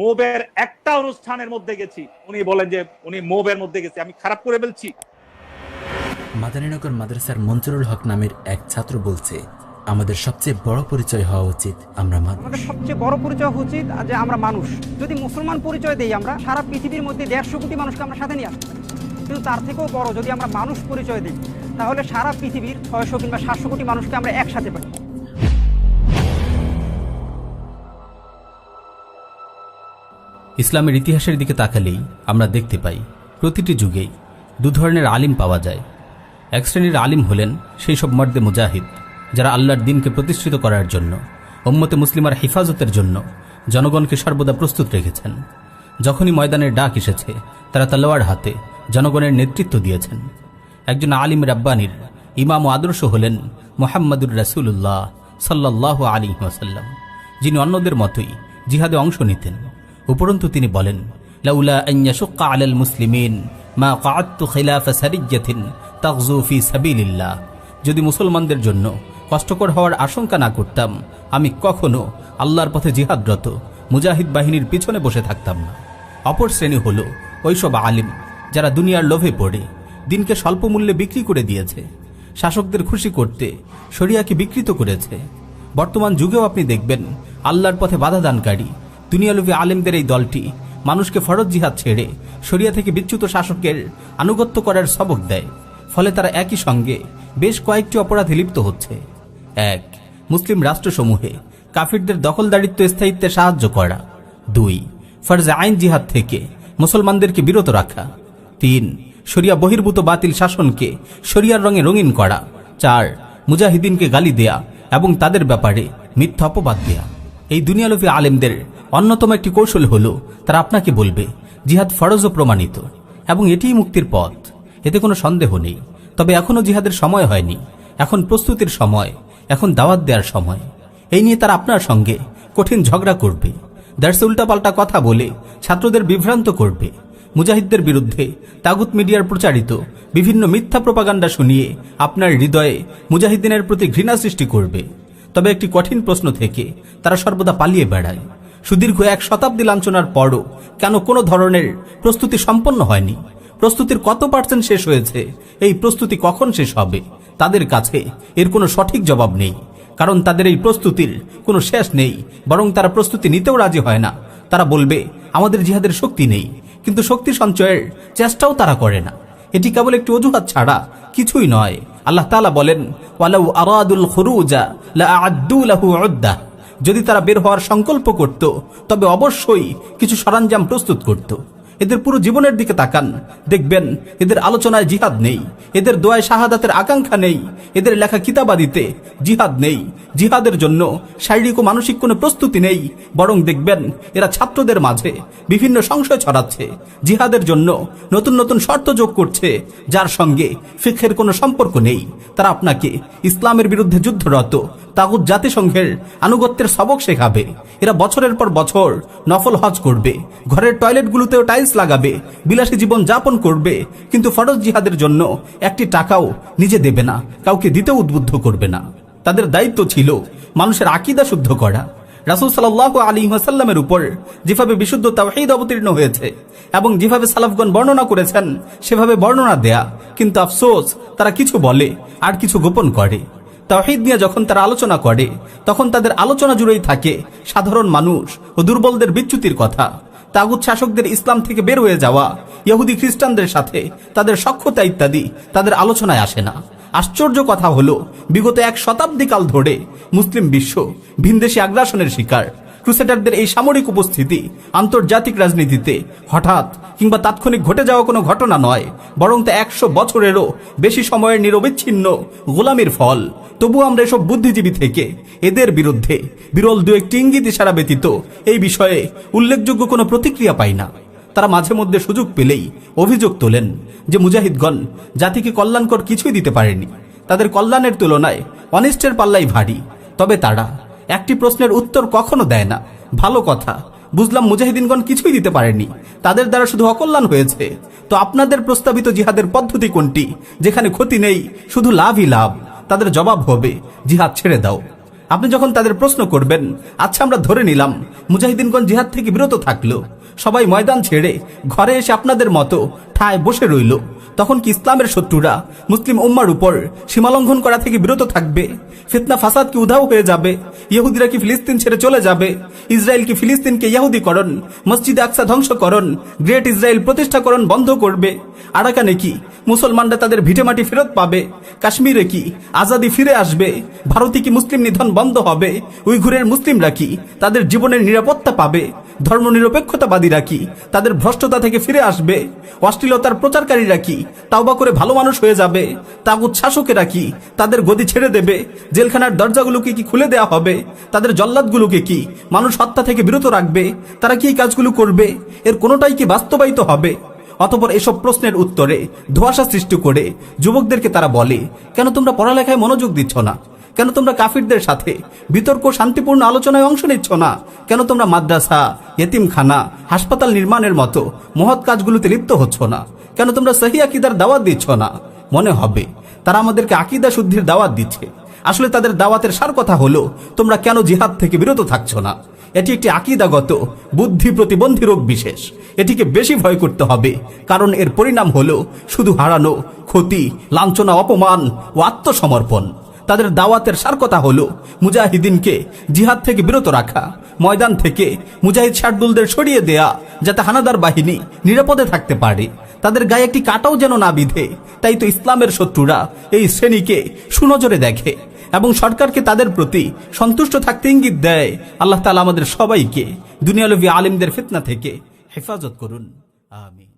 মোবের একটা অনুষ্ঠানের মধ্যে গেছি, উনি বলেন যে উনি মোবের মধ্যে গেছে, আমি খারাপ করে ফেলছি। মাদারীনগর মাদ্রাসার মঞ্জুরুল হক নামের এক ছাত্র বলছে, আমাদের সবচেয়ে বড় পরিচয় হওয়া উচিত আমরা মানুষ। আমাদের সবচেয়ে বড় পরিচয় উচিত যে আমরা মানুষ। যদি মুসলমান পরিচয় দেই, আমরা সারা পৃথিবীর মধ্যে 150 কোটি মানুষকে আমরা সাথে নিয়ে আসতে পারি। কিন্তু তার থেকেও বড় যদি আমরা মানুষ পরিচয় দিই, তাহলে সারা পৃথিবীর 600 কিংবা 700 কোটি মানুষকে আমরা একসাথে পাই। ইসলামের ইতিহাসের দিকে তাকালেই আমরা দেখতে পাই প্রতিটি যুগেই দু ধরনের আলিম পাওয়া যায়। এক শ্রেণীর আলিম হলেন সেই সব মর্দে মুজাহিদ যারা আল্লাহর দ্বীনকে প্রতিষ্ঠিত করার জন্য, উম্মতে মুসলিমার হেফাজতের জন্য জনগণকে সর্বদা প্রস্তুত রেখেছেন। যখনই ময়দানের ডাক এসেছে তারা তলোয়ার হাতে জনগণের নেতৃত্ব দিয়েছেন। একজন আলিম রাব্বানির ইমাম ও আদর্শ হলেন মুহাম্মদুর রাসূলুল্লাহ সাল্লাল্লাহু আলাইহি ওয়াসাল্লাম, যিনি অন্যদের মতোই জিহাদে অংশ নিতেন। উপরন্তু তিনি বলেন, লাউলা আন ইয়াশুক্কা আলাল মুসলিমিন মা ক্বাআদতু খিলাফা সারিয়্যাতিন তাগযু ফি সাবিলিল্লাহ। যদি মুসলমানদের জন্য কষ্টকর হওয়ার আশঙ্কা না করতাম, আমি কখনো আল্লাহর পথে জিহাদরত মুজাহিদ বাহিনীর পিছনে বসে থাকতাম না। অপর শ্রেণী হল ওইসব আলিম যারা দুনিয়ার লোভে পড়ে দিনকে স্বল্প মূল্যে বিক্রি করে দিয়েছে, শাসকদের খুশি করতে শরিয়াকে বিকৃত করেছে। বর্তমান যুগেও আপনি দেখবেন আল্লাহর পথে বাধা দানকারী দুনিয়ালোভী আলেমদের এই দলটি মানুষকে ফরজ জিহাদ ছেড়ে শরিয়া থেকে বিচ্যুত শাসকের আনুগত্য করার সবক দেয়। ফলে তারা একই সঙ্গে বেশ কয়েকটি অপরাধে লিপ্ত হচ্ছে। 1. মুসলিম রাষ্ট্রসমূহে কাফিরদের দখলদারিত্ব স্থায়িত্বে সাহায্য করা। 2. ফরজে আইন জিহাদ থেকে মুসলমানদেরকে বিরত রাখা। 3. শরিয়া বহির্ভূত বাতিল শাসনকে শরিয়ার রঙে রঙিন করা। 4. মুজাহিদিনকে গালি দেয়া এবং তাদের ব্যাপারে মিথ্যা অপবাদ দেয়া। এই দুনিয়ালোভী আলেমদের অন্যতম একটি কৌশল হল তারা আপনাকে বলবে জিহাদ ফরজ ও প্রমাণিত এবং এটিই মুক্তির পথ, এতে কোনো সন্দেহ নেই। তবে এখনো জিহাদের সময় হয়নি, এখন প্রস্তুতির সময়, এখন দাওয়াত দেওয়ার সময়। এই নিয়ে তারা আপনার সঙ্গে কঠিন ঝগড়া করবে, দার্সে উল্টাপাল্টা কথা বলে ছাত্রদের বিভ্রান্ত করবে, মুজাহিদদের বিরুদ্ধে তাগুত মিডিয়ার প্রচারিত বিভিন্ন মিথ্যা প্রপাগান্ডা শুনিয়ে আপনার হৃদয়ে মুজাহিদিনের প্রতি ঘৃণা সৃষ্টি করবে। তবে একটি কঠিন প্রশ্ন থেকে তারা সর্বদা পালিয়ে বেড়ায়। সুদীর্ঘ 1 শতাব্দী লাঞ্ছনার পরও কেন কোনো ধরনের প্রস্তুতি সম্পন্ন হয়নি? প্রস্তুতির কত % শেষ হয়েছে? এই প্রস্তুতি কখন শেষ হবে? তাদের কাছে এর কোনো সঠিক জবাব নেই, কারণ তাদের এই প্রস্তুতির কোনো শেষ নেই, বরং তারা প্রস্তুতি নিতেও রাজি হয় না। তারা বলবে আমাদের জিহাদের শক্তি নেই, কিন্তু শক্তি সঞ্চয়ের চেষ্টাও তারা করে না। এটি কেবল একটি অজুহাত ছাড়া কিছুই নয়। আল্লাহ তাআলা বলেন, ওয়ালাউ আরাদুল খুরুজা লাআদ্দু লাহু উদ্দাহ। যদি তারা বের হওয়ার সংকল্প করত তবে অবশ্যই কিছু সরঞ্জাম প্রস্তুত করত। এদের পুরো জীবনের দিকে তাকান, দেখবেন এদের আলোচনায় জিহাদ নেই, এদের দোয়ায় শাহাদাতের আকাঙ্ক্ষা নেই, এদের লেখা কিতাবাদিতে জিহাদ নেই, জিহাদের জন্য শারীরিক ও মানসিক কোনো প্রস্তুতি নেই। বরং দেখবেন এরা ছাত্রদের মাঝে বিভিন্ন সংশয় ছড়াচ্ছে, জিহাদের জন্য নতুন নতুন শর্ত যোগ করছে যার সঙ্গে ফিকহের কোনো সম্পর্ক নেই। তারা আপনাকে ইসলামের বিরুদ্ধে যুদ্ধরত তাগুত জাতিসংঘের আনুগত্যের সবক শেখাবে। এরা বছরের পর বছর নফল হজ করবে, ঘরের টয়লেটগুলোতেও টাইলস লাগাবে, বিলাসী জীবন যাপন করবে, কিন্তু ফরজ জিহাদের জন্য একটি টাকাও নিজে দেবে না, কাউকে দিতেও উদ্বুদ্ধ করবে না। তাদের দায়িত্ব ছিল মানুষের আকীদা শুদ্ধ করা। রাসূল সাল্লাল্লাহু আলাইহি ওয়াসাল্লামের উপর যেভাবে বিশুদ্ধ তাওহীদ অবতীর্ণ হয়েছে এবং যেভাবে সালাফগণ বর্ণনা করেছেন সেভাবে বর্ণনা দেয়া। কিন্তু আফসোস, তারা কিছু বলে আর কিছু গোপন করে। তাওহীদ নিয়ে যখন তারা আলোচনা করে তখন তাদের আলোচনা জুড়েই থাকে সাধারণ মানুষ ও দুর্বলদের বিচ্যুতির কথা। তাগুত শাসকদের ইসলাম থেকে বের হয়ে যাওয়া, ইহুদি খ্রিস্টানদের সাথে তাদের সখ্যতা ইত্যাদি তাদের আলোচনায় আসে না। আশ্চর্য কথা হলো, বিগত 1 শতাব্দী কাল ধরে মুসলিম বিশ্ব ভিনদেশী আগ্রাসনের শিকার। ক্রুসেডারদের এই সামরিক উপস্থিতি আন্তর্জাতিক রাজনীতিতে হঠাৎ কিংবা তাৎক্ষণিক ঘটে যাওয়া কোনো ঘটনা নয়, বরং তা 100 বছরেরও বেশি সময়ের নিরবিচ্ছিন্ন গোলামির ফল। তবু আমরা এসব বুদ্ধিজীবী থেকে এদের বিরুদ্ধে বিরল 2-1টি ইঙ্গিত ইশারা ব্যতীত এই বিষয়ে উল্লেখযোগ্য কোনো প্রতিক্রিয়া পাই না। তারা মাঝে মধ্যে সুযোগ পেলেই অভিযোগ তোলেন যে মুজাহিদগণ জাতিকে কল্যাণকর কিছুই দিতে পারেনি, তাদের কল্যাণের তুলনায় অনিষ্টের পাল্লাই ভারী। তবে তারা একটি প্রশ্নের উত্তর কখনো দেয় না। ভালো কথা, বুঝলাম মুজাহিদিনগণ কিছুই দিতে পারেনি, তাদের দ্বারা শুধু অকল্যাণ হয়েছে। তো আপনাদের প্রস্তাবিত জিহাদের পদ্ধতি কোনটি, যেখানে ক্ষতি নেই, শুধু লাভই লাভ? তাদের জবাব হবে জিহাদ ছেড়ে দাও। আপনি যখন তাদের প্রশ্ন করবেন, আচ্ছা আমরা ধরে নিলাম মুজাহিদিনগণ জিহাদ থেকে বিরত থাকলো, সবাই ময়দান ছেড়ে ঘরে এসে আপনাদের মতো ঠায় বসে রইল, তখন কি ইসলামের শত্রুরা মুসলিম উম্মার উপর সীমালঙ্ঘন করা থেকে বিরত থাকবে? ফিতনা ফাসাদ কি উধাও হয়ে যাবে? ইহুদিরা কি ফিলিস্তিন ছেড়ে চলে যাবে? ইসরায়েল কি ফিলিস্তিনকে ইহুদীকরণ, মসজিদে আকসা ধ্বংসকরণ, গ্রেট ইসরায়েল প্রতিষ্ঠাকরণ বন্ধ করবে? আরাকানে কি মুসলমানরা তাদের ভিটেমাটি ফেরত পাবে? কাশ্মীরে কি আজাদি ফিরে আসবে? ভারতে কি মুসলিম নিধন বন্ধ হবে? উইঘুরের মুসলিমরা কি তাদের জীবনের নিরাপত্তা পাবে? ধর্মনিরপেক্ষতাবাদীরা কি তাদের ভ্রষ্টতা থেকে ফিরে আসবে? অশ্লীলতার প্রচারকারীরা কি তাওবা করে ভালো মানুষ হয়ে যাবে? তাগুত শাসকেরা কি তাদের গদি ছেড়ে দেবে? জেলখানার দরজাগুলোকে কি খুলে দেয়া হবে? তাদের জল্লাদগুলোকে কি মানুষ হত্যা থেকে বিরত রাখবে? তারা কি এই কাজগুলো করবে? এর কোনোটাই কি বাস্তবায়িত হবে? অতঃপর এসব প্রশ্নের উত্তরে ধোঁয়াশা সৃষ্টি করে যুবকদেরকে তারা বলে, কেন তোমরা পড়ালেখায় মনোযোগ দিচ্ছ না? কেন তোমরা কাফিরদের সাথে বিতর্ক শান্তিপূর্ণ আলোচনায় অংশ নিচ্ছ না? কেন তোমরা মাদ্রাসা, এতিমখানা, হাসপাতাল নির্মাণের মতো মহৎ কাজগুলোতে লিপ্ত হচ্ছ না? কেন তোমরা সহি আকীদার দাওয়াত দিচ্ছ না? মনে হবে তারা আমাদেরকে আকীদা শুদ্ধির দাওয়াত দিচ্ছে। আসলে তাদের দাওয়াতের সার কথা হলো, তোমরা কেন জিহাদ থেকে বিরত থাকছো না? এটি একটি আকীদাগত বুদ্ধি প্রতিবন্ধী রোগ বিশেষ। এটিকে বেশি ভয় করতে হবে, কারণ এর পরিণাম হলো শুধু হারানো, ক্ষতি, লাঞ্ছনা, অপমান ও আত্মসমর্পণ। তাদের দাওয়াতের সার কথা হলো মুজাহিদিনকে জিহাদ থেকে বিরত রাখা, ময়দান থেকে মুজাহিদ শার্দুলদের সরিয়ে দেয়া, যাতে হানাদার বাহিনী নিরাপদে থাকতে পারে, তাদের গায়ে একটি কাঁটাও যেন না বিধে। তাই তো ইসলামের শত্রুরা এই শ্রেণীকে সুনজরে দেখে এবং সরকারকে তাদের প্রতি সন্তুষ্ট থাকতে ইঙ্গিত দেয়। আল্লাহ তাআলা আমাদের সবাইকে দুনিয়ালবী আলিমদের ফিতনা থেকে হেফাজত করুন, আমিন।